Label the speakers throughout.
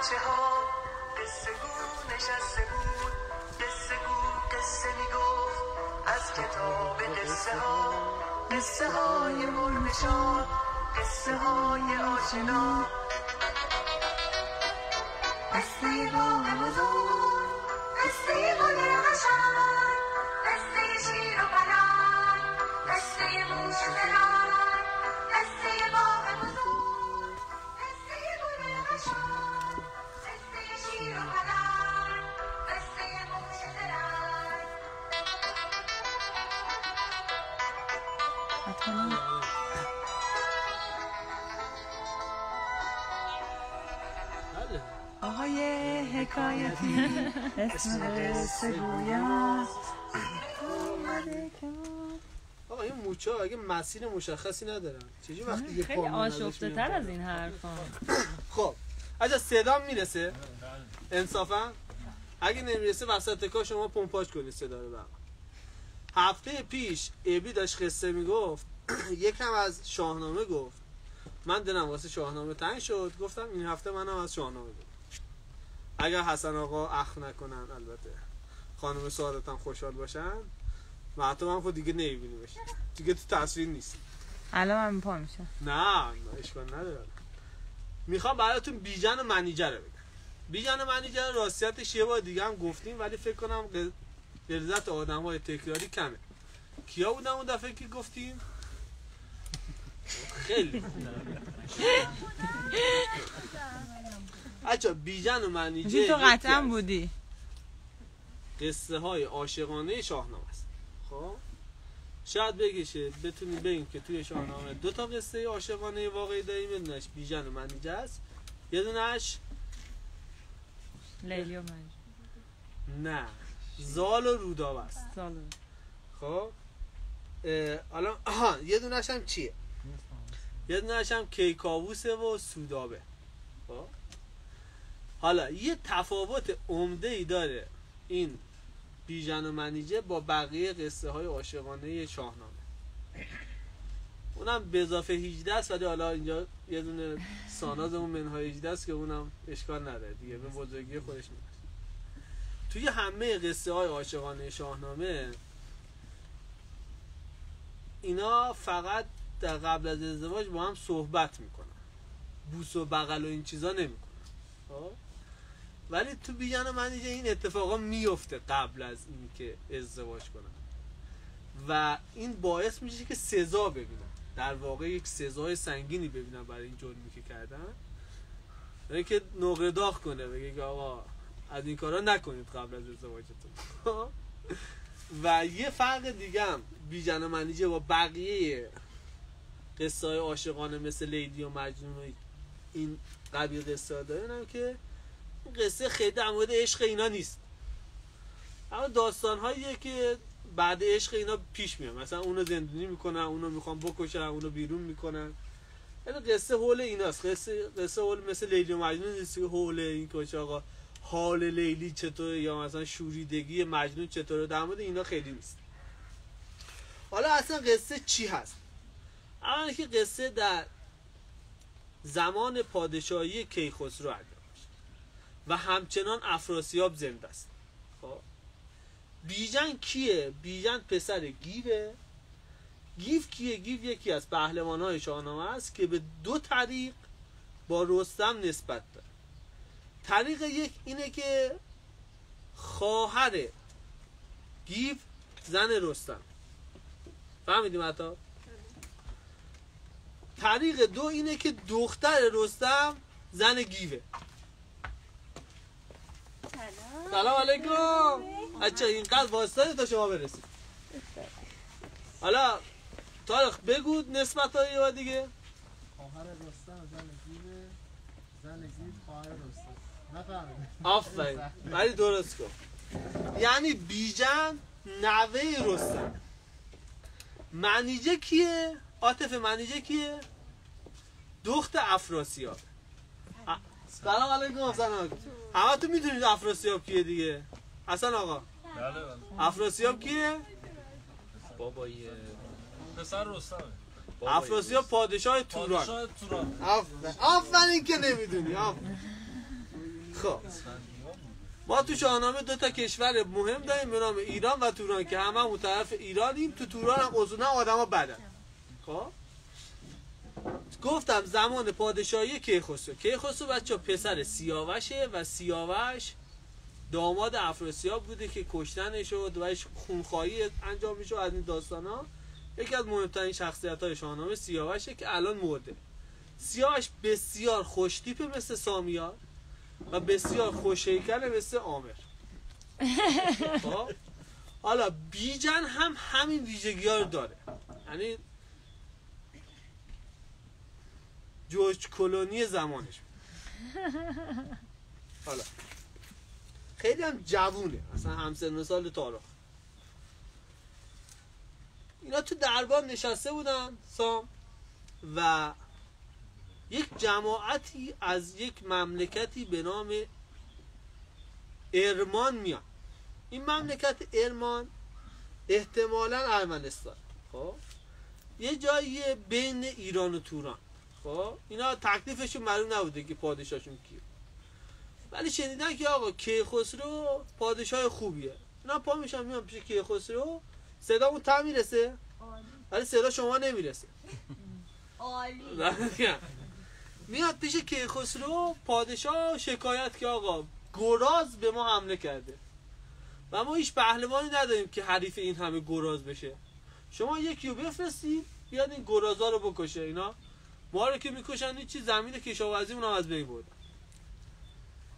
Speaker 1: بچه ها قصه گو نشسته بود، قصه گو قصه میگفت از کتاب قصه ها، قصه های مرنشان، قصه های آشنا. قصه راه بزرگ، قصه گل قشنگ، قصه شیر و پلنگ، قصه موش زرنگ، قصه باغ بزرگ، قصه گل قشنگ، قصه شیر و پلنگ، قصه موش زرنگ.
Speaker 2: آقای حکایتی اسم قصه گویا.
Speaker 3: آقا این موچه ها اگه مسیر مشخصی ندارن چجوری وقتی یه
Speaker 4: خیلی آشفته تر از این حرفا.
Speaker 3: خب اجا صدا میرسه انصافا؟ اگه نمیرسه وسط کار شما پمپاژ کنید صدا رو. هفته پیش ابی داشت قصه میگفت یکم از شاهنامه گفت، من دلم واسه شاهنامه تنگ شد، گفتم این هفته منم از شاهنامه بگم. اگر حسن آقا اخم نکنن، البته خانم سعادت هم خوشحال باشن، معطوب هم خود دیگه نمیبینیمش دیگه، تو تصویر نیست.
Speaker 2: الان من پا میشم.
Speaker 3: نه اشکال نداره. میخوام براتون بیژن و منیجه رو بگم. بیژن و منیجه راستیتش یه بار دیگه هم گفتیم، ولی فکر کنم غلظت آدم های تکراری کمه. کیا بودن اون دفعه که گفتیم؟ خیلی اچھا بیژن و منیجه
Speaker 2: تو قطعا بودی.
Speaker 3: قصه های عاشقانه شاهنامه است. خب شاید بگیشه بتونی بگیم که توی شاهنامه 2 تا قصه عاشقانه واقعی داریم، یه دونهش بیژن و منیجه است، یه دونهش
Speaker 4: لیلی و مجنون.
Speaker 3: نه، زال و رودابه است.
Speaker 4: زال.
Speaker 3: خب حالا یه دونهش هم چیه؟ یه دونهش هم کیکاووسه و سودابه. خب حالا یه تفاوت عمده‌ای داره این بیژن و منیجه با بقیه قصه های عاشقانه شاهنامه، اونم به اضافه 18 است، ولی حالا اینجا یه دونه سانازمون منهای 18 است که اونم اشکال نداره دیگه، به بزرگی خودش میاد. توی همه قصه های عاشقانه شاهنامه اینا فقط در قبل از ازدواج با هم صحبت میکنن، بوس و بغل و این چیزا نمیکنن. ولی تو بیژن و منیجه این اتفاقا میفته قبل از این که ازدواج کنن و این باعث میشه که سزا ببینن، در واقع یک سزای سنگینی ببینن برای این جرمی که کردن، برای که نقره داغ کنه، بگه که آقا از این کارا نکنید قبل از ازدواجتون. و یه فرق دیگه هم بیژن و منیجه با بقیه قصه های عاشقانه مثل لیلی و مجنون و این قبیل قصه ها دارن که قصه خیلی در مورد عشق اینا نیست، اما داستان هاییه که بعد عشق اینا پیش میاد، مثلا اونو زندونی میکنن، اونو میخوان بکشن، اونو بیرون میکنن. یعنی قصه حول ایناست. قصه حول مثل لیلی و مجنون نیست که حول این که آقا حال لیلی چطوره یا مثلا شوریدگی مجنون چطوره، در مورد اینا خیلی نیست. حالا اصلا قصه چی هست؟ اولا که قصه در زمان پادشاهی کیخسرو انجام میشه و همچنان افراسیاب زنده است. خب بیژن کیه؟ بیژن پسر گیوه. گیو کیه؟ گیو یکی از پهلوان‌های شاهنامه است که به 2 طریق با رستم نسبت داره. طریق یک اینه که خواهر گیو زن رستم، فهمیدیم حتی؟ طریق 2 اینه که دختر رستم زن گیوه. سلام علیکم. اچھا اینقدر واسطه تا شما برسید. حالا تاریخ بگو نسبت های و دیگه.
Speaker 5: خواهر رستم زن گیوه، زن گیو خواهر رستم. نفهمیدم.
Speaker 3: آفرین، ولی درست گفت. یعنی بیژن نوه رستم. منیجه کیه؟ عاطف منیجه کیه؟ دخت افراسیاب. سلام علیکم. سلام. همه تو میدونید افراسیاب کیه دیگه؟ حسن آقا. افراسیاب کیه؟
Speaker 6: بابای پسر رستمه.
Speaker 3: افراسیاب پادشاه توران. آفرین که نمیدونی. خب ما تو شاهنامه 2 تا کشور مهم داریم به نام ایران و توران که هممون طرف ایرانیم. تو توران هم اصولا آدما بدن. خب گفتم زمان پادشاهی کیخسرو بچه پسر سیاوشه و سیاوش داماد افراسیاب بوده که کشتنش و خونخواهی انجام میشه از این داستانا. یکی از مهمترین شخصیت‌های شاهنامه سیاوشه که الان مرده. سیاوش بسیار خوشتیپه مثل سامیار و بسیار خوشهیکله مثل عامر. خب حالا بیژن هم همین ویژگی‌ها رو داره، یعنی جورج کلونی زمانش. حالا خیلی هم جوونه، اصلا همسن سال تارا. اینا تو دربار نشسته بودن سام و یک جماعتی از یک مملکتی به نام ارمان میان. این مملکت ارمان احتمالاً ارمنستان، خب یه جایی بین ایران و توران. خب اینا تکلیفشون معلوم نبوده که پادشاهشون کیه، ولی شنیدن که آقا کیخسرو پادشاه خوبیه. اینا پا میشن میان پیش کیخسرو، صدامون تا میرسه ولی صدا شما نمیرسه.
Speaker 7: عالی.
Speaker 3: میاد پیش کیخسرو پادشاه شکایت که آقا گراز به ما حمله کرده و ما هیچ پهلوانی نداریم که حریف این همه گراز بشه. شما یکی رو بفرستید بیاد این گرازا رو بکشه. اینا ما رو که میکشن هیچی، زمین کشاورزیمون هم از بین بردن.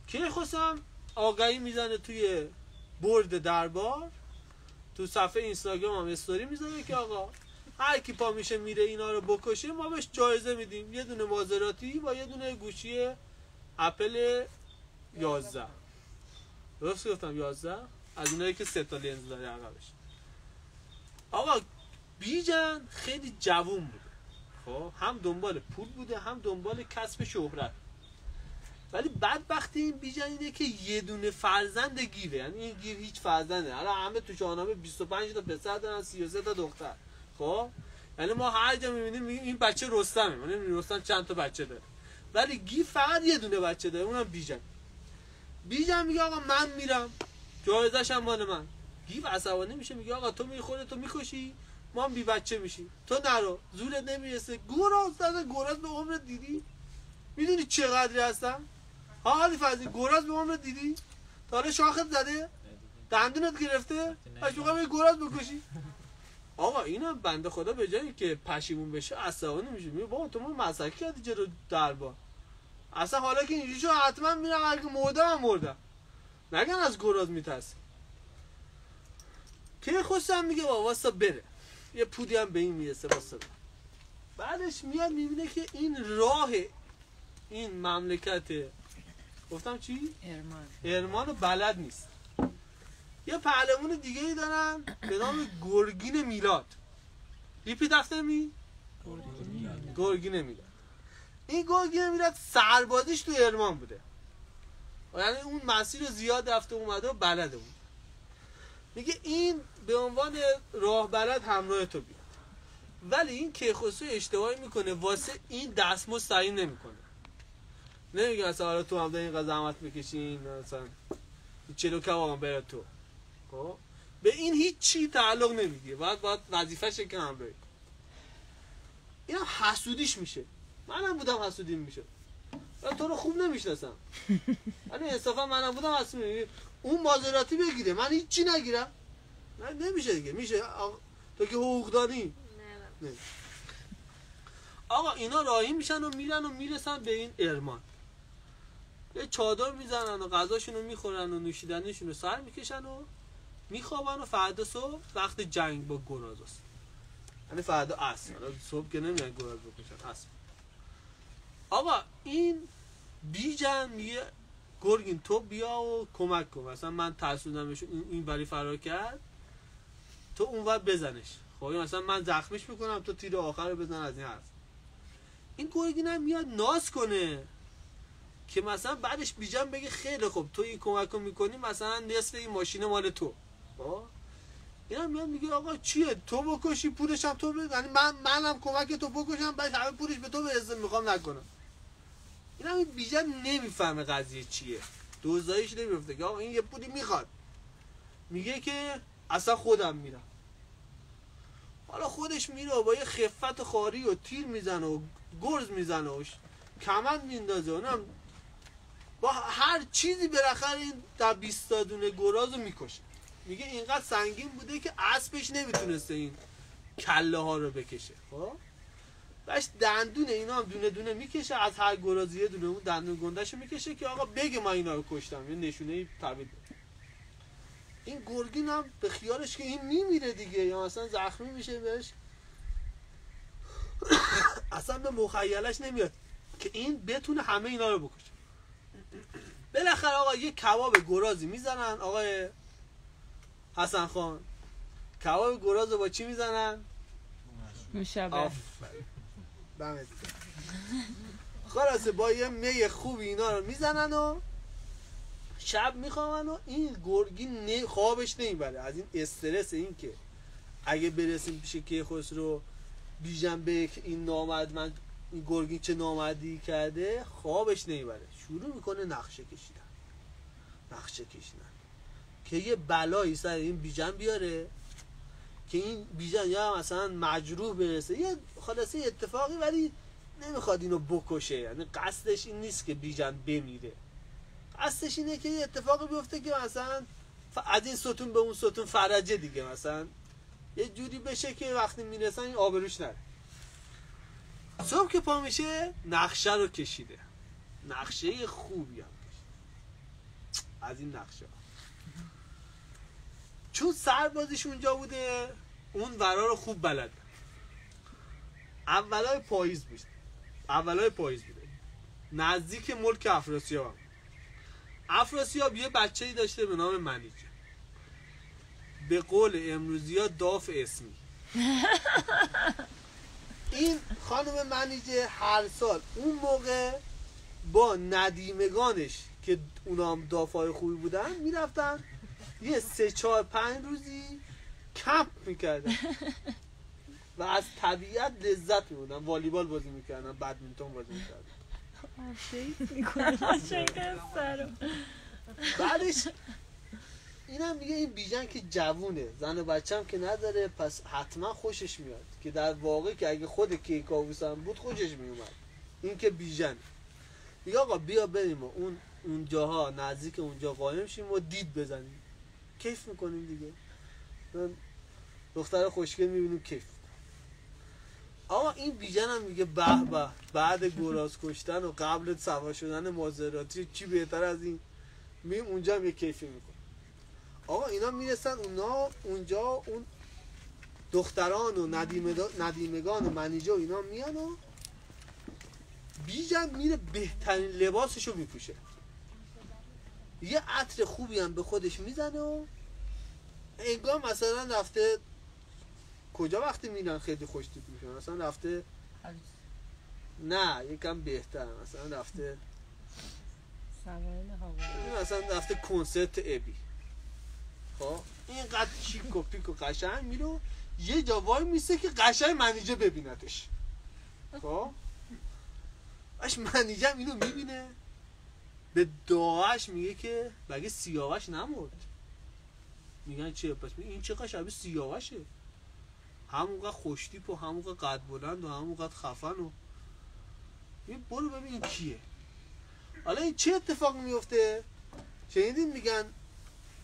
Speaker 3: کیخسرو هم آگهی میزنه توی برد دربار، تو صفحه اینستاگرام هم استوری میزنه که آقا هر کی پا میشه میره اینا رو بکشه ما بهش جایزه میدیم، یه دونه مازراتی و یه دونه گوشی اپل 11. درست گفتم 11؟ از اونایی که 3 تا لنز داره عقبش. آقا بیژن خیلی جوون بوده، خب هم دنبال پول بوده هم دنبال کسب شهرت، ولی بدبختی این بیژن اینه که یه دونه فرزند گیره، یعنی این گیر هیچ فرزنده. حالا همه تو شاهنامه 25 تا پسر دارن 33 تا دختر. خب یعنی ما هر جا می‌بینیم این بچه رستمه، یعنی رستم چند تا بچه داره، ولی گی فقط یه دونه بچه داره، اونم بیژن. بیژن میگه آقا من میرم، جایزش هم مال من. گیو عصبانی میشه میگه آقا تو خودتو میکشی ما هم بی بچه میشیم، تو نرو، زورت نمیرسه. گراز داده، گراز به عمرت دیدی؟ میدونی چقدری هستم؟ حالی فضی گراز به عمرت دیدی؟ داره شاخت زده؟ دندونت گرفته؟ اش میخوام یه گراز بکشی؟ آقا اینا بنده خدا به جایی که پشیمون بشه عصبانی میشه، میگه بابا تو ما مسکی کردی جلو دربار، اصلا حالا که اینجوری شو حتما میرم، اگه مردم نگن از گراز میترسه. کیخسرو میگه بابا واسه بره، یه پودی هم به این میرسه واسه بره. بعدش میاد میبینه که این راه این مملکت گفتم چی؟ ارمان بلد نیست. یه پهلوان دیگه ای دارن به نام گرگین میلاد. ریپیت افتر می؟ گرگین میلاد. این گرگین میلاد سربازیش تو ارمان بوده، یعنی اون مسیر رو زیاد رفته اومده و بلده بود. میگه این به عنوان راه بلد همراه تو بیاد، ولی این کیخسرو اشتباهی میکنه، واسه این دستمزد تعیین نمیکنه. نمیگه مثلا حالا تو هم داری اینقدر زحمت میکشین مثلا 40 کباب بره تو. خب به این هیچ چی تعلق نمیگیره، باید وظیفه‌شه که هم بره. اینا حسودیش میشه. منم بودم حسودیم میشه. من تو رو خوب نمیشناسم، ولی انصافا منم بودم حسودیم. اون مازراتی بگیره من هیچ چی نگیرم، نمیشه دیگه. میشه تو که حقوق داری. نه. آقا اینا راهی میشن و میرن و میرسن به این ارمان، یه چادر میزنن و غذاشون رو میخورن و نوشیدنیشون رو سر میکشن و میخوابن و فردا صبح وقت جنگ با گراز است، یعنی فردا عصر، صبح که نمیان گراز بکشن عصر. آقا این بیژن میگه گرگین تو بیا و کمک کن، مثلا من ترسوندمش این بری فرار کرد، تو اونور بزنش. خب مثلا من زخمش میکنم تو تیر آخر رو بزن. از این حرف این گرگین هم میاد ناز کنه که مثلا بعدش بیژن بگه خیلی خوب تو این کمک رو میکنی، مثلا نصف این ماشین مال تو. خب این هم میاد میگه آقا چیه تو بکشی پولش هم تو بده، یعنی منم کمک تو بکشم بعد همه پولش به تو برسه، میخوام نکنم. این هم بیژن نمیفهمه قضیه چیه. دوزایش نمیفته که آقا این یه پولی میخواد، میگه که اصلا خودم میرم. حالا خودش میره با یه خفت خاری و تیر میزنه و گرز میزنه و کمند میندازه، اونم با هر چیزی بالاخره این در 20 دونه گراز رو میکشه. میگه اینقدر سنگین بوده که اسبش نمیتونسته این کله ها رو بکشه. خب باش دندون اینا هم دونه دونه میکشه، از هر گرازی یه دونه اون دندون گندهشو میکشه که آقا بگه من اینا رو کشتم، یه نشونه تبدیل. این گرگین هم به خیالش که این میمیره دیگه یا اصلا زخمی میشه بهش اصلا به مخیلش نمیاد که این بتونه همه اینا رو بکشه. بالاخره آقا یه کباب گرازی میزنن. آقای حسن خان کباب گراز رو با چی میزنن؟
Speaker 2: مشابه.
Speaker 3: دمت خلاصه با یه می خوب اینا رو میزنن و شب میخوامن و این گرگی خوابش نمیبره از این استرس، این که اگه برسیم پیش کیخسرو بیژن به این نامرد، من این گرگی چه نامردی کرده، خوابش نمیبره. شروع میکنه نقشه کشیدن که یه بلایی سر این بیژن بیاره که این بیژن یا مثلا مجروح برسه، یه خلاصه اتفاقی، ولی نمیخواد اینو بکشه. یعنی قصدش این نیست که بیژن بمیره، قصدش اینه که یه اتفاقی بیفته که مثلا از این ستون به اون ستون فرجه دیگه، مثلا یه جوری بشه که وقتی میرسن این آبروش نره. صبح که پا میشه نقشه رو کشیده، نقشه خوبی هم کشیده. از این نقشه چون سربازش اونجا بوده اون ورا رو خوب بلده. اولای پاییز بوده، نزدیک ملک افراسیاب. افراسیاب یه بچه‌ای داشته به نام منیجه، به قول امروزی ها داف اسمی. این خانم منیجه هر سال اون موقع با ندیمگانش که اونا هم دافای خوبی بودن میرفتن یه 3-4-5 روزی کمپ میکردن و از طبیعت لذت میبردن، والیبال بازی میکردن، بدمینتون بازی میکردن. بعدش اینم میگه این بیژن که جوونه، زن و بچه هم که نداره، پس حتما خوشش میاد، که در واقع که اگه خود کیکاووس هم بود خوشش میومد. این که بیژن میگه آقا بیا بریم و اونجاها نزدیک اونجا قایم شیم و دید بزنیم، کیف میکنیم دیگه، دختر خوشگل میبینیم کیف. آقا این بیژن هم میگه به به، بعد گراز کشتن و قبل سوا شدن مازراتی چی بهتر از این، میریم اونجا هم یه کیفی میکنیم. آقا اینا میرسن اونجا اون دختران و ندیمگان و منیجه و اینا میان و بیژن میره بهترین لباسشو میپوشه، یه عطر خوبی هم به خودش میزنه و انگار مثلا رفته کجا، وقتی میرن خیلی خوشتیپ میشن، مثلا رفته نه یکم بهتر، مثلا رفته کنسرت ابی. خب اینقدر چیک و پیک و قشنگ میره یه جا وای میسته که قشنگ منیجه ببینتش. خب اش منیجه اینو میبینه، به دعاش میگه که مگه سیاوش نمرد؟ میگن چه؟ پس این چه شبیه سیاوشه، همونقدر خوشتیپ و همونقدر قد بلند و همونقدر خفن و این، برو ببین این کیه. حالا این چه اتفاق میفته؟ شنیدین میگن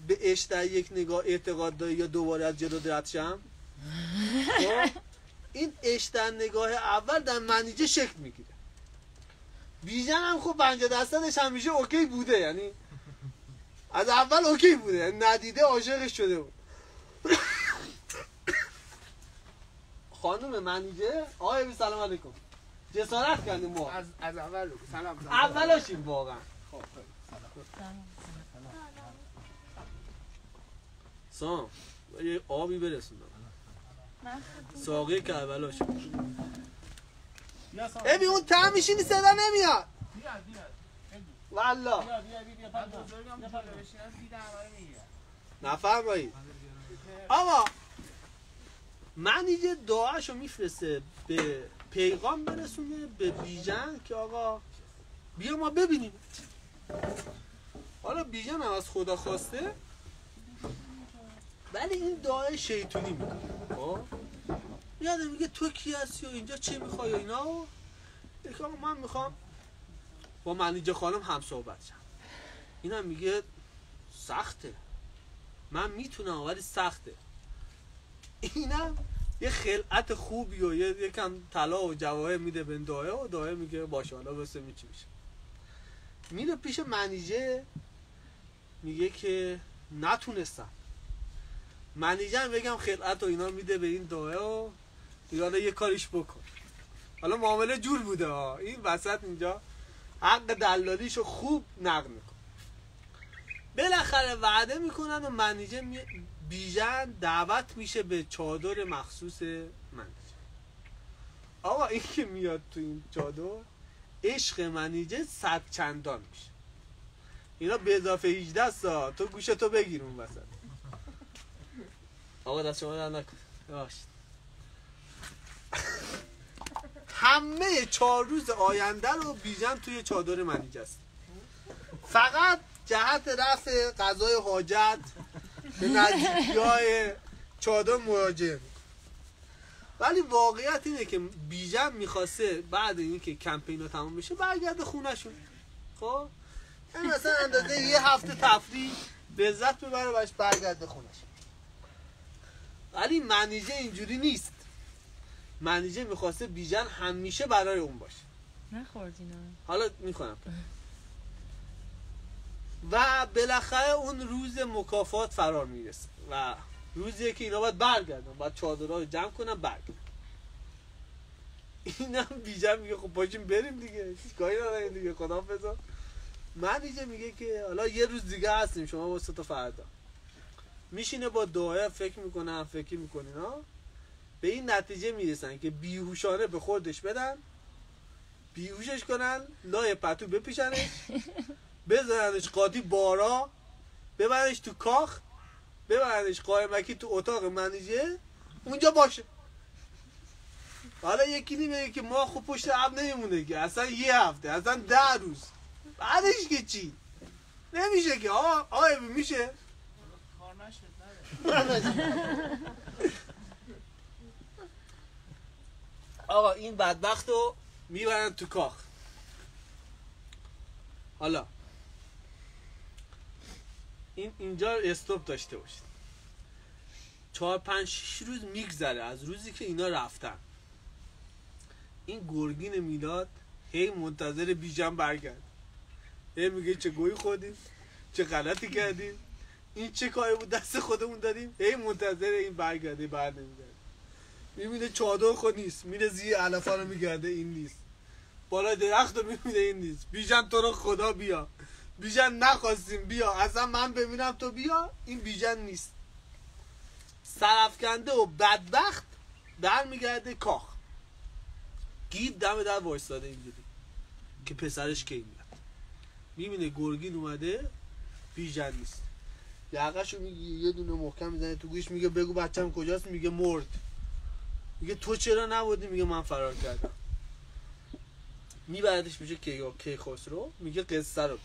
Speaker 3: به عشق در یک نگاه اعتقاد داری یا دوباره از جلو رد شم؟ این عشق در نگاه اول در منیجه شکل میگیره. بیژن هم خب 50% همیشه اوکی بوده، یعنی از اول اوکی بوده، یعنی ندیده عاشقش شده بود. خانم منیجه آقای سلام علیکم جسارت کردیم ما
Speaker 5: از اول سلام
Speaker 3: اولاشیم واقعا. خب سلام یه آبی برسوندم ساقه کربلاش. ابی اون ته میشینی صدا نمیاد. والله نفرمایید. آقا منیجه دعاشو میفرسته به پیغام برسونه به بیژن که آقا بیا ما ببینیم. حالا بیژن هم از خدا خواسته، ولی این دعای شیطونی میکنه. میاد میگه تو کی هستی و اینجا چی میخوای و اینا، و من میخوام با منیجه خانم هم صحبت شم. اینم میگه سخته، من میتونم ولی سخته. اینم یه خلعت خوبی و یکم طلا و جواهر میده به دایه و دایه میگه باشه حالا بس می چی میشه. میره پیش منیجه میگه که نتونستم. منیجه هم بگم خلعت و اینا میده به این دایه و دیگه یه کاریش بکن. حالا معامله جور بوده ها، این وسط اینجا حق دلالیشو خوب نقل میکن. بالاخره وعده میکنن و منیجه بیژن دعوت میشه به چادر مخصوص منیجه. آقا این که میاد تو این چادر عشق منیجه 100 چندان میشه. اینا به اضافه 18 سا تو گوشتو بگیر اون وسط. آقا دست شما در نکن باشید. همه 4 روز آینده رو بیژن توی چادر منیجه است. فقط جهت رفع قضای حاجت به نزدیکی‌های چادر مراجعه. ولی واقعیت اینه که بیژن میخواسته بعد اینکه کمپینا تمام بشه برگرده خونه‌شون. خب این مثلا اندازه یه هفته تفریح لذت ببره باش برگرده خونه‌شون. ولی منیجه اینجوری نیست. منیجه میخواسته بیژن همیشه برای اون باشه.
Speaker 4: نخوردینا.
Speaker 3: حالا میخونم. و بالاخره اون روز مکافات فرار میرسه و روزیه که اینا باید برگردن، باید چادرها رو جمع کنن برگردن. اینم بیژن میگه خب پاشیم بریم دیگه، کاری نداریم دیگه، خداحافظ. منیجه میگه که حالا یه روز دیگه هستیم شما واسه تا فردا. میشینه با دعا فکر میکنه ها، به این نتیجه میرسن که بیهوشانه به خودش بدن، بیهوشش کنن، لای پتو بپیشنش، بذارنش قاطی بارا، ببرنش تو کاخ، ببرنش قایمکی تو اتاق منیجه اونجا باشه. حالا یکی میگه که ما خب پشت عب نمیمونه که اصلا یه هفته، اصلا 10 روز بعدش که چی؟ نمیشه که آقا میشه
Speaker 5: کار نشد.
Speaker 3: آقا این بدبخت رو میبرن تو کاخ. حالا اینجا استوب داشته باشید. 4 5 6 روز میگذره از روزی که اینا رفتن. این گرگین میلاد هی منتظر بیژن برگرد. هی میگه چه گویی خوردیم، چه غلطی کردیم، این چه کاری بود دست خودمون دادیم. هی منتظر این برگرده، بر نمیگرده. میبینه چادر خود نیست، میره زیر علفا رو میگرده، این نیست. بالا درخت رو میبینه، این نیست. بیژن تو رو خدا بیا، بیژن نخواستیم بیا، اصلا من ببینم تو بیا، این بیژن نیست. سرافکنده و بدبخت برمیگرده کاخ. گیو دم در وایستاده اینجوری که پسرش کی میاد. میبینه گرگین اومده، بیژن نیست. یقه‌شو میگه، یه دونه محکم میزنه تو گوش، میگه بگو بچه‌م کجاست؟ میگه مرد. میگه تو چرا نبودی؟ میگه من فرار کردم. میبردش میشه کیخسرو، میگه قصه رو.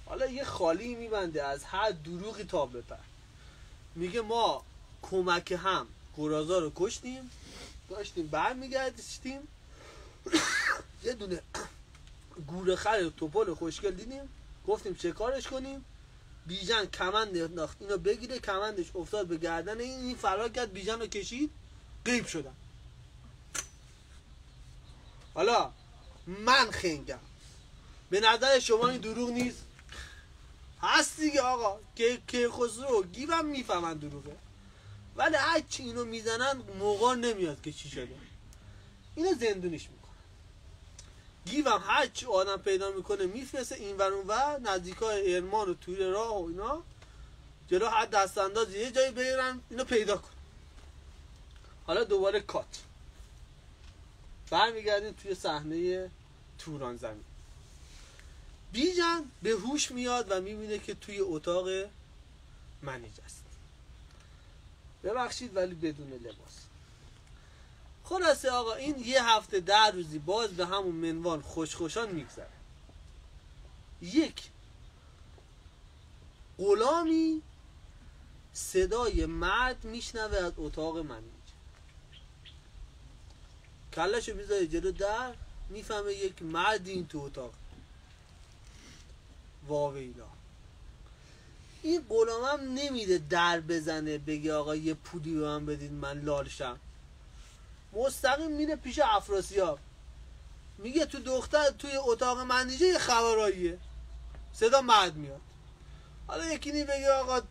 Speaker 3: حالا یه خالی میبنده از هر دروغی تا بپر. میگه ما کمک هم گرازا رو کشتیم، داشتیم برمیگردیم، یه دونه گورخر توپل خوشگل دیدیم، گفتیم چه کارش کنیم. بیژن کمند انداخت اینو بگیره، کمندش افتاد به گردن این فرار کرد، بیژن رو کشید، غیب شدن. حالا من خنگم، به نظر شما این دروغ نیست؟ هست دیگه آقا، که خسرو گیوم میفهمن دروغه، ولی هرچی اینو میزنن موقع نمیاد که چی شده. اینو زندونیش میکنن. گیوم هرچی آدم پیدا میکنه میفرسته این ور اون ور، نزدیکای ارمان و توی راه و اینا، جلو هر دست انداز یه جایی بگیرن اینو پیدا کن. حالا دوباره کات برمیگردیم توی صحنه توران زمین. بیژن به هوش میاد و میبینه که توی اتاق منیجه است. ببخشید ولی بدون لباس. خلاصه آقا این یه هفته 10 روزی باز به همون منوان خوشخوشان میگذره. یک غلامی صدای مرد میشنوه از اتاق منیج، کلشو میذاره جلو در، میفهمه یک مرد این تو اتاق. واویلا این غلامم نمیده در بزنه بگه آقا یه پولی به من بدید من لالشم، مستقیم میره پیش افراسیاب میگه تو دختر توی اتاق منیجه یه خبراییه، صدا مرد میاد. حالا یکی نی بگه آقا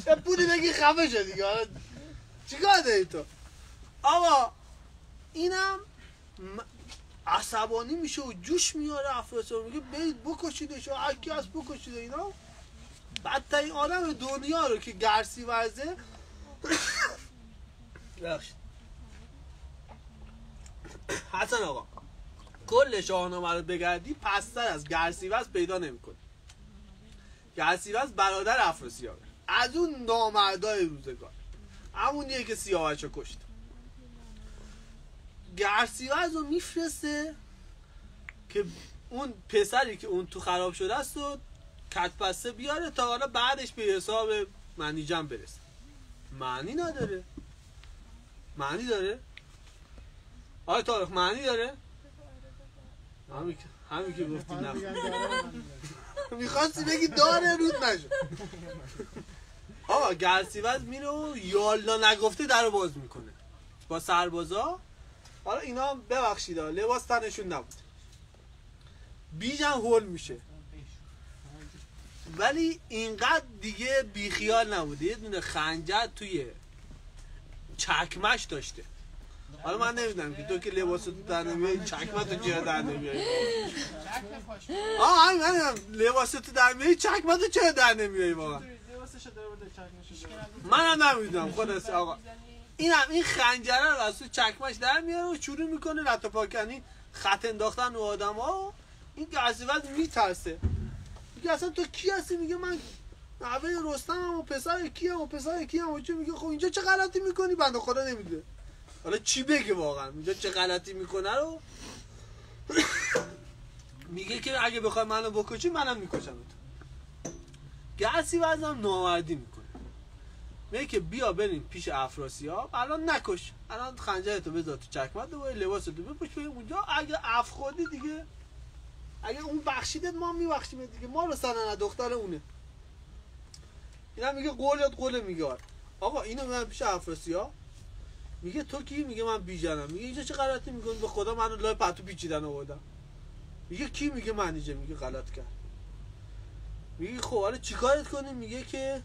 Speaker 3: یه پولی بگی خفه شد دیگه، حالا چیکار داری تو؟ آقا اینم عصبانی میشه و جوش میاره. افراسیاب میگه برید بکشیدش و هرکی هست بکشید اینا. بدترین آدم دنیا رو که گرسی ورزه حسن آقا کل شاهنامه رو بگردی پستر از گرسیوز پیدا نمی‌کنی. گرسیوز برادر افراسیابه، از اون نامردای روزگار، همونیه که سیاوش رو کشت. گرسیوز رو میفرسته که اون پسری که اون تو خراب شده است و کتپسته بیاره تا حالا بعدش به حساب منیجم برسه. معنی نداره. معنی داره؟ آقای طارق معنی داره؟ همین که گفتی نه میخواستی بگی داره رود نشد. آقا گرسیوز میره و یالا نگفته در رو باز میکنه با سربازا. حالا اینا ببخشید لباس تنشون نبود، بیجم هول میشه، ولی اینقدر دیگه بیخیال نبوده. یه دونه خنجر توی چکمش داشته. حالا من نمیدونم که تو که لباسو تو در نمیایی چکمه تو چرا در نمیایی؟ همین لباسو تو در نمیایی چکمه تو چرا در نمیایی واقعا؟ من هم نمیدونم خلاص. آقا این خنجره رو از تو چکمش در میاره و شروع میکنه رت پاکنی، خط انداختن رو آدم ها. این گرسیوز میترسه، میگه اصلا تو کی هستی؟ میگه من نوه رستمم و پسر کیم و پسر کیم و چه. میگه خب اینجا چه غلطی میکنی؟ بنده خدا نمیده. حالا چی بگه واقعا اینجا چه غلطی میکنه رو میگه که اگه بخوای منو بکشی منم میکشمت. گرسیوز هم نامردی میکنه، میگه که بیا بریم پیش افراسیاب، الان نکش، الان خنجرتو بذار تو چکمت و لباستو بپوش بریم اونجا. اگه اف خودی دیگه، اگه اون بخشیدت ما میبخشیم دیگه، ما رو سنن دختر اونه. اینا میگه قول میگه. آقا اینو میگم پیش افراسیاب، میگه تو کی؟ میگه من بیژنم. میگه اینجا چه غلطی میکنی؟ به خدا منو لای پتو پیچیدن آوردم. میگه کی؟ میگه منیجه. میگه غلط کرد. میگه خب حالا چیکارت کنیم؟ میگه که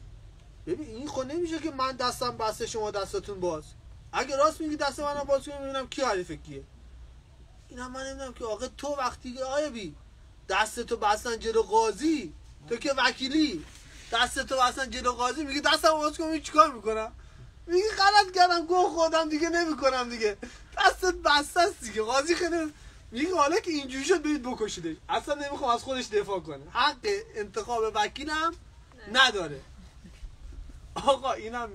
Speaker 3: ببین این خود نمیشه که من دستم بسته شما دستتون باز. اگه راست میگی دست منو باز کنیم ببینم کی حریف کیه. اینا من نمیدونم که آقا تو وقتی که آیبی دستتو بستن جلو قاضی، تو که وکیلی دستتو بستن جلو قاضی، میگه دستم باز کنم چیکار میکنم؟ میگه غلط کردم گو خودم دیگه نمیکنم دیگه، دستت بسته است دیگه. قاضی خیلی میگه حالا که اینجوری شد برید بکشیدش، اصلا نمیخوام از خودش دفاع کنه، حق انتخاب وکیلم نداره. آقا اینم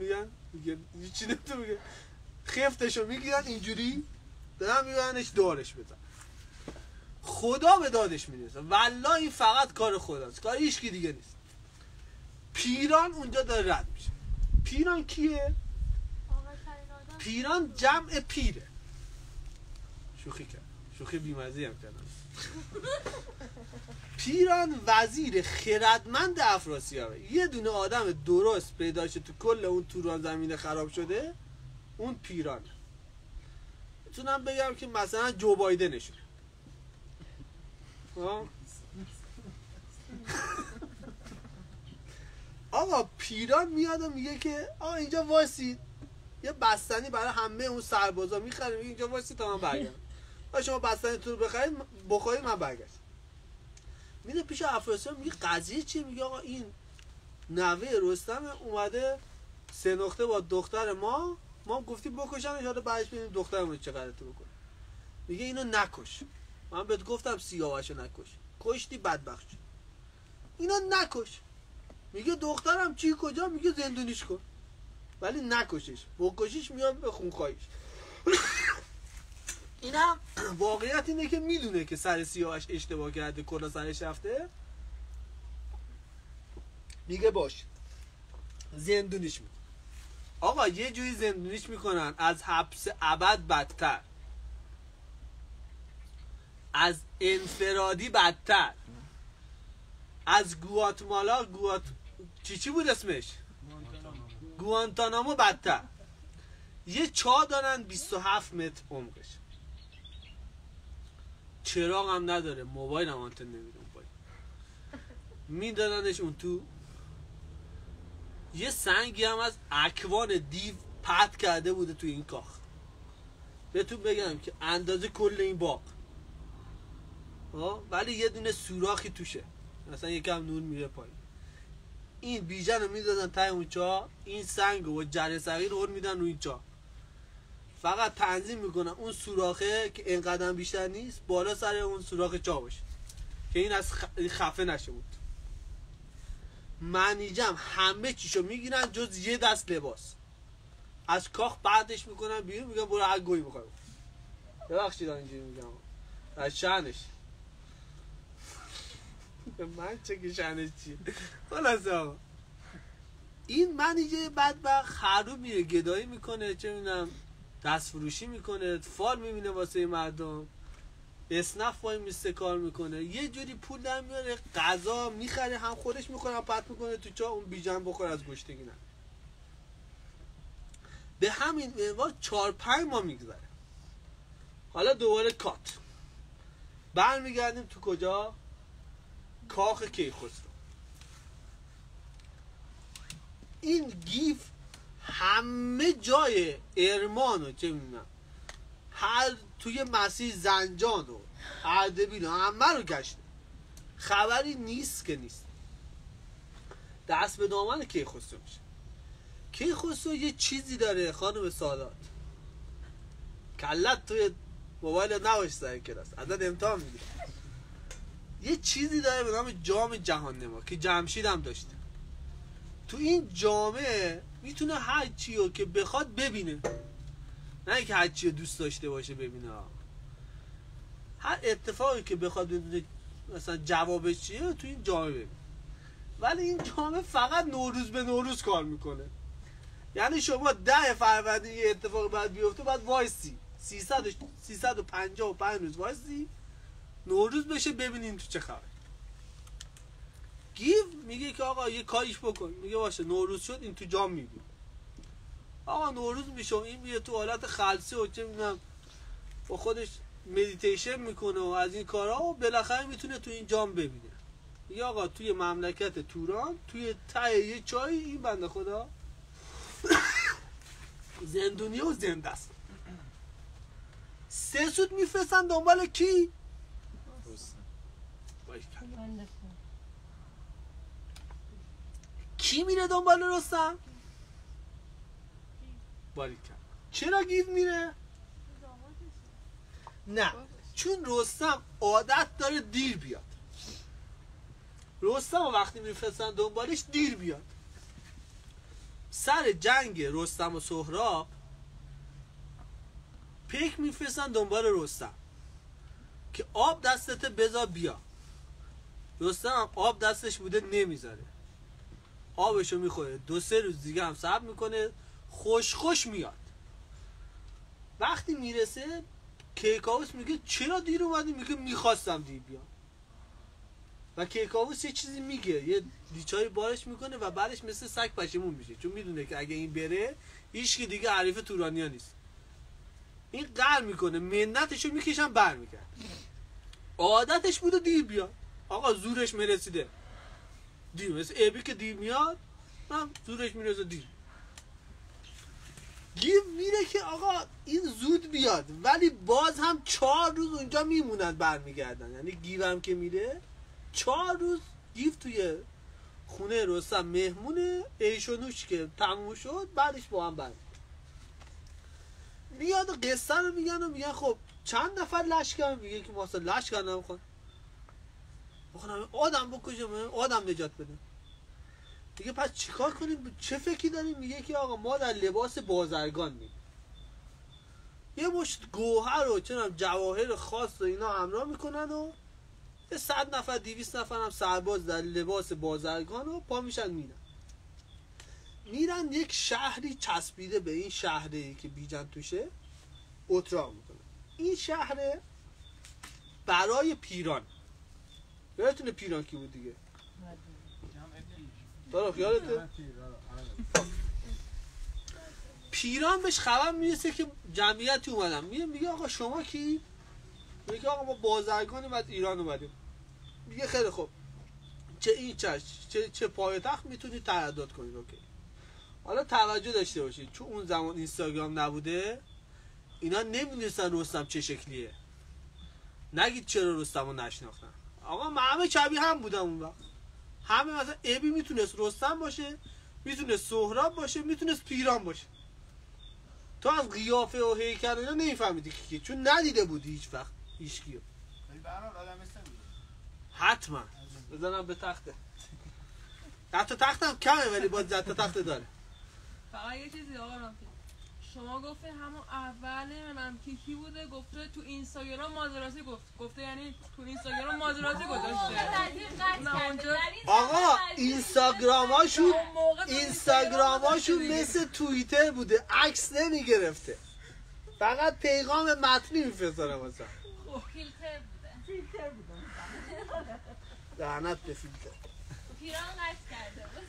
Speaker 3: میگه چی نمیتونه میگه، خفتشو میگیرن اینجوری دارن میبرنش دارش بزن. خدا به دادش میرسه. والله این فقط کار خداست، کار هیچکی دیگه نیست. پیران اونجا داره رد میشه. پیران کیه؟ پیران جمع پیره. شوخی کرد، شوخی بیمزه‌ای هم کردم. پیران وزیر خردمند افراسیابه. یه دونه آدم درست پیدا شه تو کل اون توران زمین خراب شده، اون پیران. میتونم بگم که مثلا جو بایدنشونه. آقا پیران میاد و میگه که آقا اینجا وایسید، یه بستنی برای همه اون سربازا میخره، میگه اینجا وایسید تا من برگردم. شما بستنیتون رو بخرید بخورید من برگردم. میره پیش افراسیاب میگه قضیه چیه؟ میگه آقا این نوه رستم اومده 3 نقطه با دختر ما گفتیم بکشنش، حالا بعدش ببینیم دخترمون چه غلطی بکنه. میگه اینو نکش، من بهت گفتم سیاوشو نکش، کشتی بدبخت شد. اینو نکش. میگه دخترم چی کجا؟ میگه زندونیش کن، ولی نکشش، بکشیش میام به خونخواهیش. اینم واقعیت اینه که میدونه که سر سیاهش اشتباه کرده، کلا سرش رفته. میگه باش زندونیش میکنن. آقا یه جوری زندونیش میکنن از حبس ابد بدتر، از انفرادی بدتر، از گواتمالا چی بود اسمش؟ گوانتانامو بدتر. یه چاه دارن 27 متر عمقش، چراغ هم نداره، موبایل هم آنتن نمیده، موبایل میدادنش اون تو. یه سنگی هم از اکوان دیو پرت کرده بوده تو این کاخ. بهتون بگم که اندازه کل این باغ، ولی یه دونه سوراخی توشه، مثلا یکم نور میره پایین. این بیژن رو میدادن تای اون چاه، این سنگ و جره صغیر رو میدن روی این چاه، فقط تنظیم میکنن اون سوراخه که اینقدر بیشتر نیست بالا سر اون سوراخ چاه باشه که این از خفه نشه بود. منیجم همه چیشو میگیرن جز یه دست لباس، از کاخ بعدش میکنن بیرون، میگن برو هر گوی بخواه. ببخشید اینجوری میگم از شأنش من چه که شأنش چیه. خلاصه آقا این منیجه بدبخت هر رو میره گدایی میکنه، چه میدونم دست فروشی میکنه، فال میبینه واسه مردم، اسنف وای میسته کار میکنه، یه جوری پول در میاره، غذا میخره، هم خودش میخوره هم پرت میکنه تو چاه، اون بیژن بخوره از گشتگی نه. به همین منوال 4-5 ماه میگذره. حالا دوباره کات برمیگردیم تو کجا؟ کاخ کیخسرو. این گیف همه جای ارمان و چه میدونم هر توی مسیر زنجان و اردبیل و همه رو گشته، خبری نیست که نیست. دست به دامن کیخسرو میشه. کیخسرو یه چیزی داره خانم سادات، کلت توی موبایل نباش سر کلاس ازت امتحان میگیره. یه چیزی داره به نام جام جهان نما که جمشید هم داشته. تو این جامعه میتونه هر چیو که بخواد ببینه، نه اینکه هر چیو دوست داشته باشه ببینه. هر اتفاقی که بخواد بدونه مثلا جوابش چیه تو این جامعه ببینه. ولی این جامعه فقط نوروز به نوروز کار میکنه. یعنی شما 10 فروردین یه اتفاق بعد بیفته بعد وایسی 355 روز وایسی نوروز بشه ببینین تو چه خبر. گیو میگه که آقا یه کاریش بکن، میگه باشه نوروز شد این تو جام میبینه. آقا نوروز میشه این میره تو حالت خلسه و چه میدونم با خودش مدیتیشن میکنه و از این کارها و بالاخره میتونه تو این جام ببینه. میگه آقا توی مملکت توران توی ته یه چای این بنده خدا زندونیه و زنده است. 3 سوت میفرستن دنبال کی؟ کی میره دنبال رستم؟ باریکن. چرا گیو میره؟ نه چون رستم عادت داره دیر بیاد. رستم وقتی میفرستن دنبالش دیر بیاد. سر جنگ رستم و سهراب پیک میفرستن دنبال رستم که آب دستت بذار بیا. رستم آب دستش بوده نمیذاره، آبشو میخوره، 2-3 روز دیگه هم صبر میکنه، خوش میاد. وقتی میرسه کیکاووس میگه چرا دیر اومدی؟ میگه میخواستم دیر بیام. و کیکاووس یه چیزی میگه، یه دیچایی بارش میکنه و بعدش مثل سگ پشیمون میشه، چون میدونه که اگه این بره هیچکی دیگه حریف تورانیا نیست. این قهر میکنه، منتشو میکشن برمیگرد. عادتش بوده دیر بیاد. آقا زورش میرسیده دیر، مثل ابی که دیر میاد هم زورش میرسه دیر. گیو میره که آقا این زود بیاد، ولی باز هم 4 روز اونجا میمونن برمیگردن. یعنی گیو هم که میره 4 روز گیو توی خونه رستم مهمونه، ایشونوش که تموم شد بعدش با هم برمیگردن. میاد قصه رو میگن و میگن خب چند نفر لشکر؟ میگه که واسه لشکر نمیخوان، بخونم آدم بکشم، آدم نجات بده. دیگه پس چیکار کنیم؟ چه فکری داریم؟ میگه که آقا ما در لباس بازرگان میگیم. یه یه مشت گوهر و چنم جواهر خاص و اینا همراه میکنن و 100 نفر 200 نفر هم سرباز در لباس بازرگان و پا میشن میرن یک شهری چسبیده به این شهری که بیژن توشه اتراق میکنه. این شهر برای پیران، یادتونه پیران کی بود دیگه؟ دارم یادته؟ پیران بهش خبر میرسه که جمعیتی اومدن، میگه آقا شما کی؟ میگه آقا ما بازرگانیم از ایران اومدیم. میگه خیلی خوب، چه این چه پایتخت میتونید ترداد کنید. اوکی، حالا توجه داشته باشید چون اون زمان اینستاگرام نبوده اینا نمیدونستن رستم چه شکلیه. نگید چرا رستم رو نشناختن. آقا من همه شبیه هم بودم اون وقت. همه مثلا ابی میتونست رستم باشه، میتونست سهراب باشه، میتونست پیران باشه. تو از قیافه و هیکل اینا نمیفهمیدی که چون ندیده بودی هیچ وقت هیچ کیو. حتما بزنم به تخته. حتی تختم کمه ولی باز تا تخته داره.
Speaker 4: فقط یه چیزی آقا رامتین، شما گفته همون اول نمیدونم کی بوده گفته تو اینستاگرام مازراتی گفته یعنی تو اینستاگرام مازراتی گذاشته.
Speaker 3: آقا اینستاگراماشون مثل توییتر بوده، عکس نمیگرفته، فقط پیغام متنی میفرستاره واسه.
Speaker 7: فیلتر بوده.
Speaker 3: لعنت به فیلتر.
Speaker 7: پیران قصد کرده بود.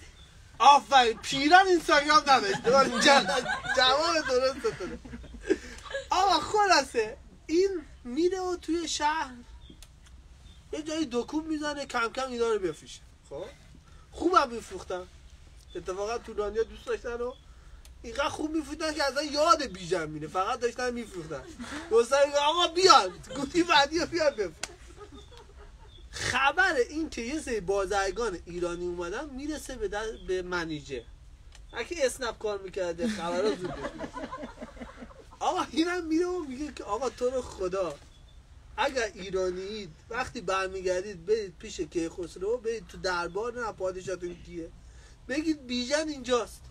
Speaker 3: آفرین، پیران اینستاگرام نداشته. جواب درست داده. آقا خلاصه این میره و توی شهر یه جایی دکون میزنه، کم کم اینا رو بفروشه. خب خوبم میفروختن، اتفاقا تورانیا دوست داشتن و اینقدر خوب میفروختن که اصلا یاد بیژن میره، فقط داشتن میفروختن. دوستان میگه آقا بیاد گوشی بعدی رو بیاد بفروش. خبر این که یه سری بازرگان ایرانی اومدن میرسه به منیجر. اگه اسنپ کار میکرده خبرها زود بشه. آقا اینم میره و میگه که آقا تو رو خدا اگر ایرانیید وقتی برمیگردید برید پیش کیخسرو، برید تو دربار، نه پادشاهتون کیه، بگید بیژن اینجاست.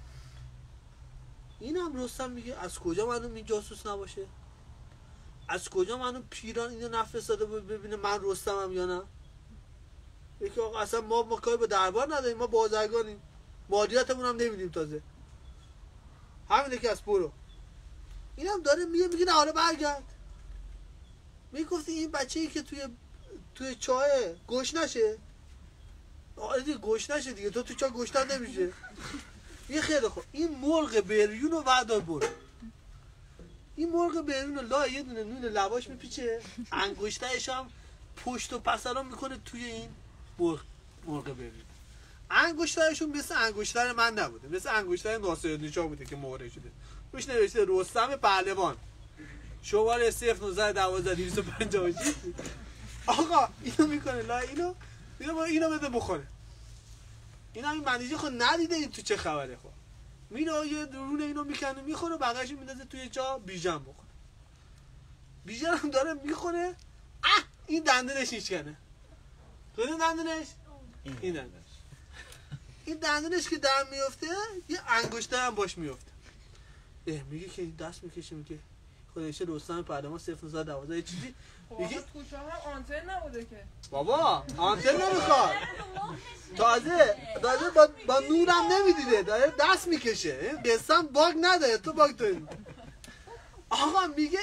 Speaker 3: اینم رستم میگه از کجا معلوم این جاسوس نباشه؟ از کجا معلوم پیران اینو نفرستاده ببینه من رستمم یا نه؟ یکی آقا اصلا ما کاری به دربار نداریم، ما بازرگانیم، مالیاتمون هم نمیدیم تازه. همینه که از برو. اینم داره میگه نه حالا برگرد. میگفتی این بچه‌ای که توی چاه گوش نشه. آره دیگه گوش نشه دیگه، تو چاه گوشتن نمیشه. یه خیلی خوب این مرغ بریون رو بردار برو. این مرغ بریون رو لا یه دونه نون لواش میپیچه، انگشترش هم پشت و پسرا میکنه توی این مرغ بریون. انگشترشون مثل انگشتر من نبوده، مثل انگشتر ناصرالدین شاه بوده که مهره شده. روش نوشته رستم پهلوان، شماره 0912 آقا اینو میکنه لا اینو بده بخوره. اینا این منیجه خود ندیده این تو چه خبره. خود میره یه درونه اینو میکنه میخوره، بقیه‌اش میندازه توی جا بیژن بخوره. بیژن هم داره میخوره، این دندونش میشکنه. کدوم دندونش؟ این دندونش. این دندونش که در میفته یه انگشتر هم باش میفته. میگه که دست میکشه، میگه خودشه رستم پهلوان 0912 چیزی میگه
Speaker 4: توشه هم آنتن نبوده که.
Speaker 3: بابا آنتن نمیخواد، تازه با نورم نمیدیده، داره دست میکشه. قسم باگ نداره، تو باگ داری. آقا میگه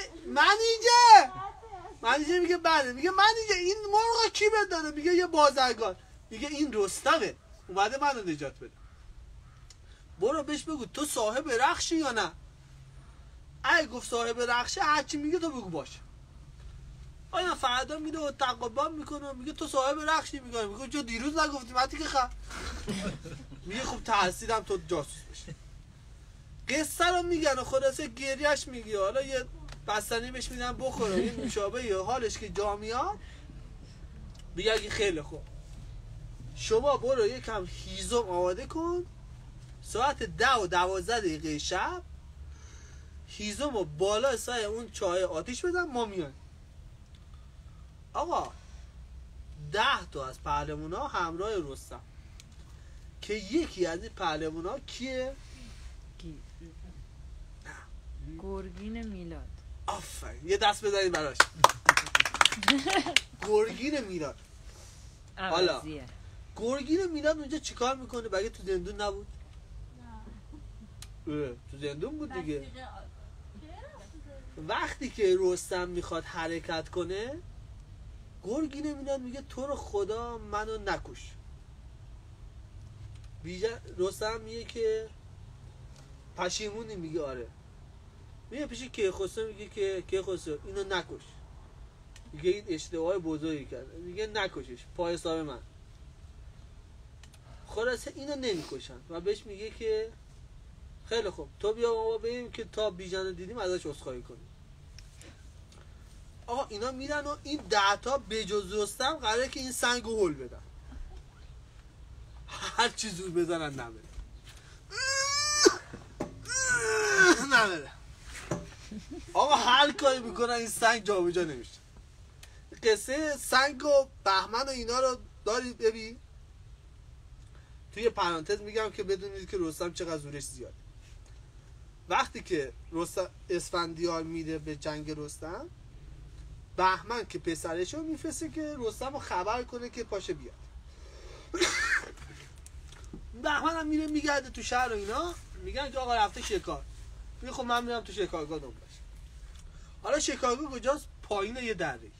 Speaker 3: منیجه میگه بله. میگه منیجه این مرغ کی بداره؟ میگه یه بازرگان. میگه این رستمه اومده منو نجات بده. برو بهش بگو تو صاحب رخشی یا نه. اگه گفت صاحب رخشه هرچی میگه تو بگو باشه. آیا فردا میره و تقابل میکنه میگه تو صاحب رخشی، میگه چه دیروز نگفتی ماتی که میگه خب تحصیلم تو جاسوس بشه. قصه رو میگن و خلاصه گریهش میگه. حالا یه بستنی بهش میدن بخوره، یه نوشابه حالش که جا میاد. میگه خیلی خوب شما برو یکم هیزم آماده کن، ساعت 10 و 12 دقیقه شب هیزم رو بالا سای اون چای آتیش بدن، ما میایم. آقا 10 تا از پهلوانا همراه رستم که یکی از این پهلوانا کیه؟
Speaker 2: گرگین میلاد.
Speaker 3: آفرین، یه دست بزنید براش. گرگین میلاد. حالا گرگین میلاد اونجا چیکار میکنه؟ بگه تو زندون نبود؟ تو زندون بود دیگه. وقتی که رستم میخواد حرکت کنه، گرگین میلاد میگه تو رو خدا منو نکش. رستم میگه که پشیمونی؟ میگه آره. میگه پیش کیخسرو میگه که کیخسرو اینو نکش. میگه این اشتباه بزرگی کرده. میگه نکشش، پای حساب من. خلاصه اینو نمیکشن و بهش میگه که خیلی خوب تو بیا ما بریم که تا بیژن رو دیدیم ازش عذرخواهی کنیم. آقا اینا میرن و این 10 تا به جز رستم قراره که این سنگ رو هل بدن. هر چی زور بزنن نمیره. نمیره. آقا هر کاری میکنن این سنگ جابجا نمیشه. قصه سنگ و بهمن و اینا رو دارید ببین. توی پرانتز میگم که بدونید که رستم چقدر زورش زیاده. وقتی که رستم اسفندیار میره به جنگ رستم، بهمن که پسرشو میفرسته که رستم رو خبر کنه که پاشه بیاد. بهمن هم میره میگرده تو شهر و اینا، میگن که آقا رفته شکار. میگه خب من میرم تو شیکاگو دنبالش. حالا شیکاگو کجاست؟ پایین یه دره.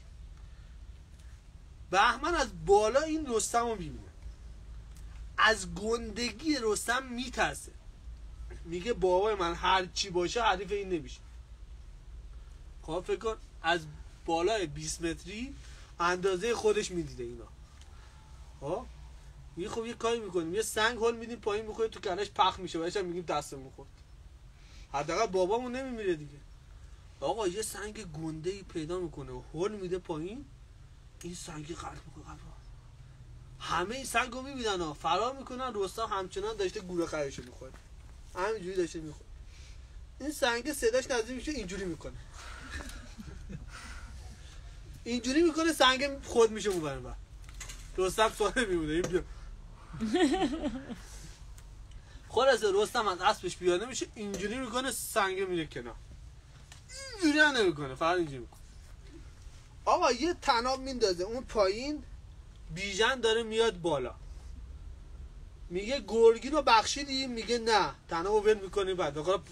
Speaker 3: بهمن از بالا این رستم رو میبینه، از گندگی رستم میترسه. میگه بابای من هر چی باشه حریف این نمیشه. خب فکر کن از بالای 20 متری اندازه خودش میدیده اینا. خب میگه خب یه کاری میکنیم، یه سنگ هول میدیم پایین میخوره تو کلش پخ میشه، بهش هم میگیم دستمون خورد. حداقل بابامون نمیمیره دیگه. آقا یه سنگ گنده‌ای پیدا میکنه و هول میده پایین، این سنگ غلط میکنه. همه این سنگو میبینن ها، فرار میکنن. رستم همچنان داشته گوره خرشو میخوره، همینجوری داشته میخوره. این سنگ صداش نزدیک میشه، اینجوری میکنه، اینجوری میکنه، سنگ خود میشه اونور بعد. رستم ساده میمونه. این بیا خلاصه رستم از اسبش بیانه میشه، اینجوری میکنه، سنگ میره کنار. اینجوری هم نمیکنه، فقط اینجوری میکنه. آقا یه طناب میندازه اون پایین، بیژن داره میاد بالا. میگه گرگین رو بخشیدی؟ میگه نه. طنابو ول میکنه، بعد آقا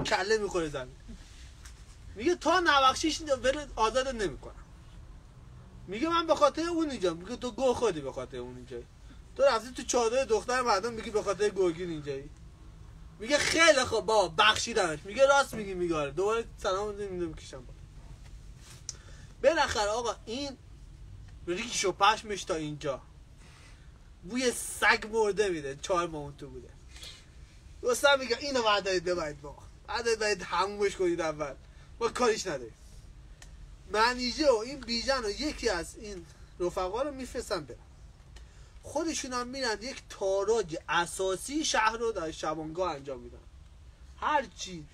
Speaker 3: کله میخوره زمین. میگه تا نبخشیش ول آزاد نمیکنم. میگه من به خاطر اون اینجا. میگه تو گو خودی به خاطر اون اینجایی. تو رفتی تو چادر دختر مردم میگی به خاطر گرگین اینجایی. میگه خیلی خوب بابا بخشیدمش. میگه راست میگی. میگه آره. دوباره سلام میکشم. بالاخره آقا این ریش و پشمش تا اینجا بوی سگ مرده میده. 4 ماه تو بوده. رستم میگه اینو بعد ببرید با بعد همومش کنید اول، ما کاریش نداریم. منیژه و این بیژن و یکی از این رفقا رو میفرستن برن. خودشون هم میرن یک تاراج اساسی شهر رو در شبانگاه انجام میدن. هرچی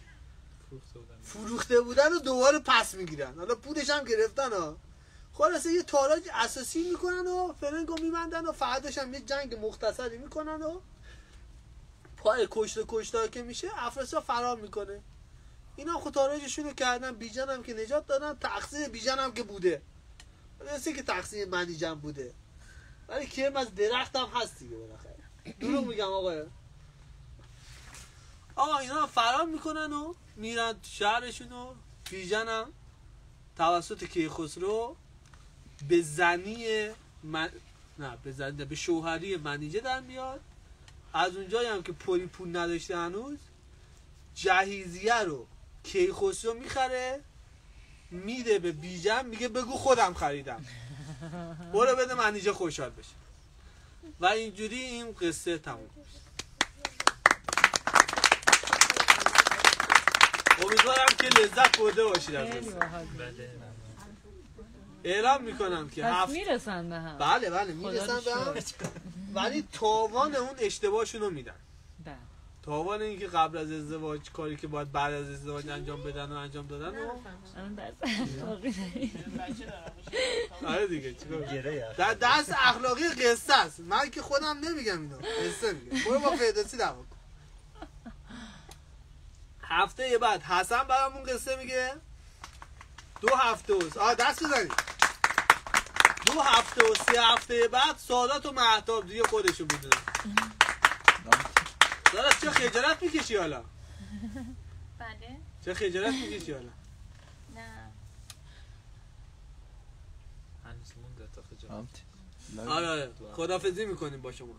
Speaker 3: فروخته بودن و دوباره پس میگیرن. حالا پولش هم گرفتن ها. خلاصه یه تاراج اساسی میکنن و فرنگو میبندن و فرداش هم یه جنگ مختصری میکنن و پای کشته که میشه افراسیاب فرار میکنه. اینا خود تاراجشون رو کردن. بیژن هم که نجات دادن. تقصیر بیژن هم که بوده، مثل که تقصیر منیژه بوده، ولی کرم از درخت هم هست دیگه. بالاخره دروغ میگم آقا اینا فرار میکنن و میرن شهرشون و بیژن هم توسط کیخسرو به زنی به شوهری منیژه در میاد. از اونجایی هم که پول نداشته هنوز، جهیزیه رو کیخسرو میخره میده به بیژن. میگه بگو خودم خریدم، برو بده منیژه خوشحال بشه. و اینجوری این قصه تموم. امیدوارم که لذت برده باشید از قصه. اعلام میکنم که
Speaker 2: پس میرسن به هم.
Speaker 3: بله میرسن به هم، ولی تاوان اون اشتباهشون رو میدن. تاوان این که قبل از ازدواج کاری که باید بعد از ازدواج انجام بدن و انجام دادن و آره دیگه در دست اخلاقی قصه است. من که خودم نمیگم اینو، قصه میگم. برو با فردوسی دعوا کن. هفته بعد حسن برامون قصه میگه 2 هفته دست بزنید. 2 هفته و 3 هفته بعد سادات و مهتاب دیگه خودشو میدونن. داداش چه خجالت میکشی حالا؟
Speaker 7: بله؟
Speaker 3: چه خجالت میکشی حالا؟
Speaker 7: نه
Speaker 6: هنوز مونده تا خجالت.
Speaker 3: آره خدافظی میکنیم با شما.